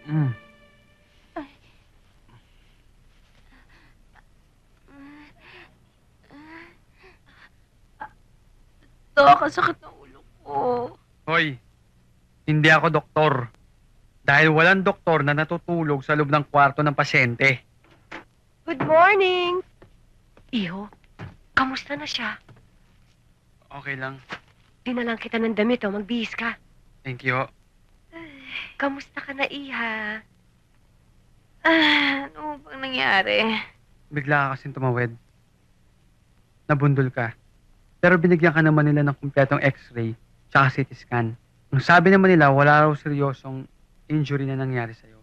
Mm. Dok, ang sakit ng ulo ko. Hoy, hindi ako doktor. Dahil walang doktor na natutulog sa loob ng kwarto ng pasyente. Good morning! Iho, kamusta na siya? Okay lang. Dinalang kita ng damit, oh. Magbihis ka. Thank you. Kamusta ka na, Iha? Ano bang nangyari? Bigla ka kasing tumawid. Nabundol ka. Pero binigyan ka naman nila ng kumpletong x-ray tsaka CT scan. Ang sabi naman nila, wala raw seryosong injury na nangyari sa'yo.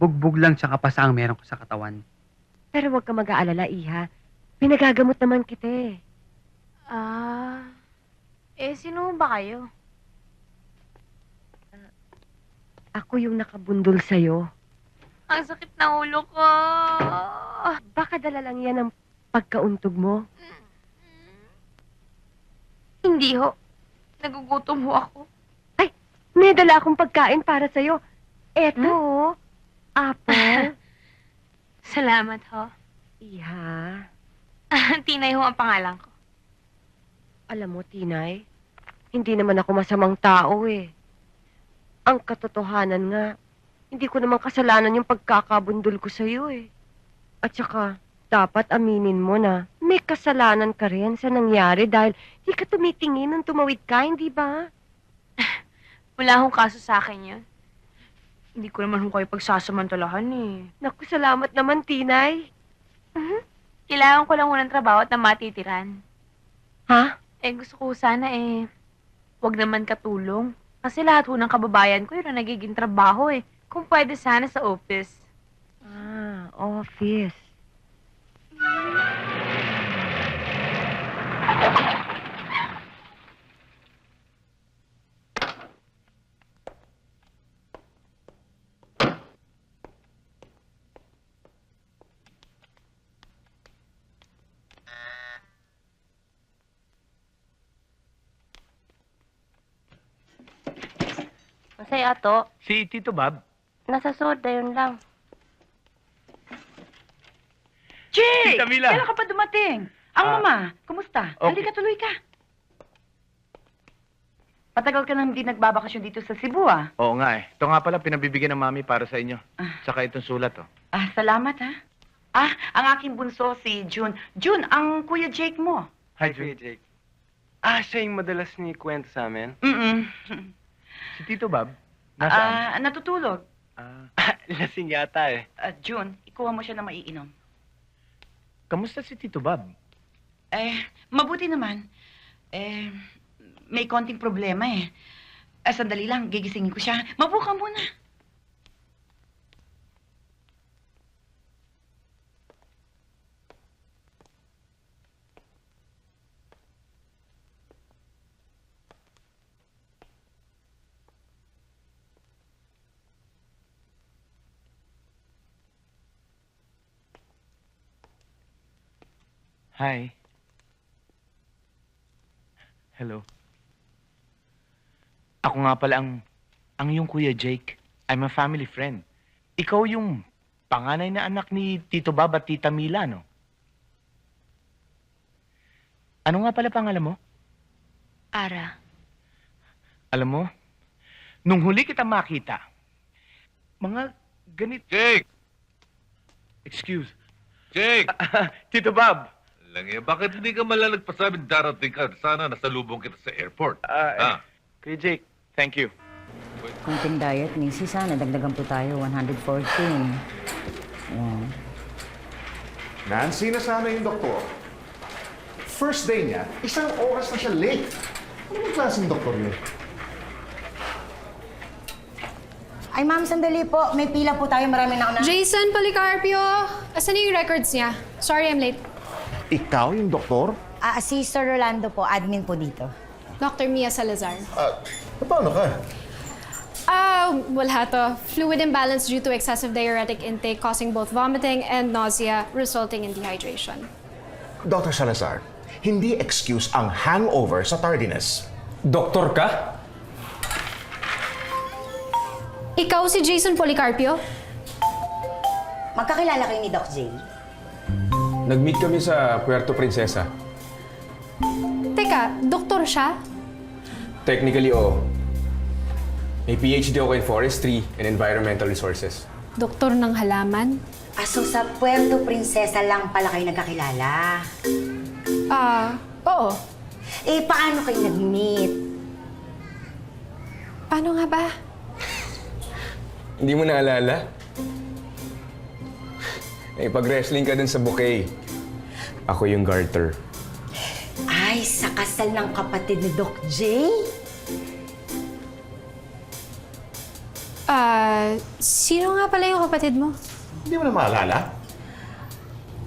Bugbog lang tsaka pasa ang meron ko sa katawan. Pero huwag ka mag-aalala, Iha. Pinagagamot naman kita eh. Sino ba kayo? Ako yung nakabundol sa'yo. Ang sakit ng ulo ko. Baka dala lang yan ang pagkauntog mo. Hindi ho. Nagugutom ho ako. May dala akong pagkain para sa'yo. Eto, oh. Apple. Salamat ho. Iha, Tinay ho ang pangalan ko. alam mo, Tinay, hindi naman ako masamang tao eh. Ang katotohanan nga, hindi ko naman kasalanan yung pagkakabundol ko sa'yo eh. At saka, dapat aminin mo na may kasalanan ka rin sa nangyari dahil di ka tumitingin nung tumawid ka, hindi ba? Wala akong kaso sa akin yun. Hindi ko naman ho kayo pagsasamantalahan eh. Naku, salamat naman, Tinay. Kailangan ko lang ho ng trabaho at na matitiran. Ha? Gusto ko sana wag naman katulong. Kasi lahat ho ng kababayan ko yun ang nagiging trabaho eh. Kung pwede sana sa office. Ah, office. Masay ato, Si Tito Bob? nasa soda yun lang. Jake! Tita Mila! Kailan ka pa dumating? Ang mama, kumusta? Okay. Halika, tuloy ka. Patagal ka nang hindi nagbabakasyon dito sa Cebu, ah. Oo nga eh. Ito nga pala pinabibigyan ng mami para sa inyo. Ah. Tsaka itong sulat, oh. Ah, salamat, ha? Ah, ang aking bunso, si June. June, ang kuya Jake mo. Hi, Jake. Siya yung madalas ni kwento sa amin. Mm-mm. Si Tito Bob? Nasaan? Natutulog. Lasing yata eh. June, ikuha mo siya na maiinom. Kamusta si Tito Bob? Mabuti naman. May konting problema eh. Sandali lang, gigisingin ko siya. Mabuo ka muna. Hi. Hello. Ako nga pala ang iyong kuya Jake. I'm a family friend. Ikaw yung panganay na anak ni Tito Bob at Tita Mila, no? Ano nga pala pangalan mo? Ara. Alam mo, nung huli kita makita, mga ganit... Jake! Excuse. Jake! Tito Bob! Lang bakit hindi ka malang nagpasabing darating ka? Sana nasalubong kita sa airport. Kuya Jake, thank you. Kunting diet ni Sisa, nadagdagan po tayo, 114. Yan. Nancy na sana yung doktor. first day niya, 1 oras na siya late. Ano bang klaseng doktor yun? Ay, ma'am, sandali po. May pila po tayo. Marami na ako na... Jason Policarpio! Asan na yung records niya? Sorry, I'm late. Ikaw yung doktor? si Sir Rolando po, admin po dito. Dr. Mia Salazar. Paano ka? Wala to. Fluid imbalance due to excessive diuretic intake causing both vomiting and nausea, resulting in dehydration. Dr. Salazar, hindi excuse ang hangover sa tardiness. Doktor ka? Ikaw si Jason Policarpio? Magkakilala kayo ni Doc J? Nag-meet kami sa Puerto Princesa. Teka, doktor siya? Technically, oo. May PhD ako in Forestry and Environmental Resources. Doktor ng halaman? So sa Puerto Princesa lang pala kayo nagkakilala. Oo. Paano kayo nag-meet? Paano nga ba? Hindi mo naalala? Pag-wrestling ka dun sa bouquet. Ako yung garter. Ay, sa kasal ng kapatid ni Doc J? Sino nga pala yung kapatid mo? Hindi mo na maalala?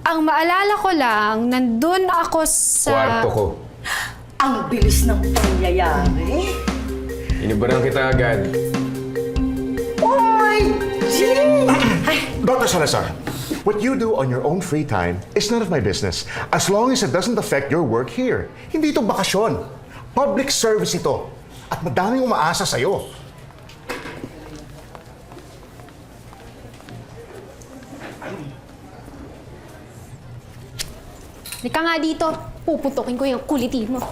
Ang maalala ko lang, nandun ako sa... Kwarto ko. Ang bilis ng pangyayari. Inibarang kita agad. Oh my God! Dr. Salazar, what you do on your own free time is none of my business as long as it doesn't affect your work here. Hindi ito bakasyon. Public service ito. At madaming umaasa sa'yo. Halika nga dito. Puputokin ko yung kulitin mo.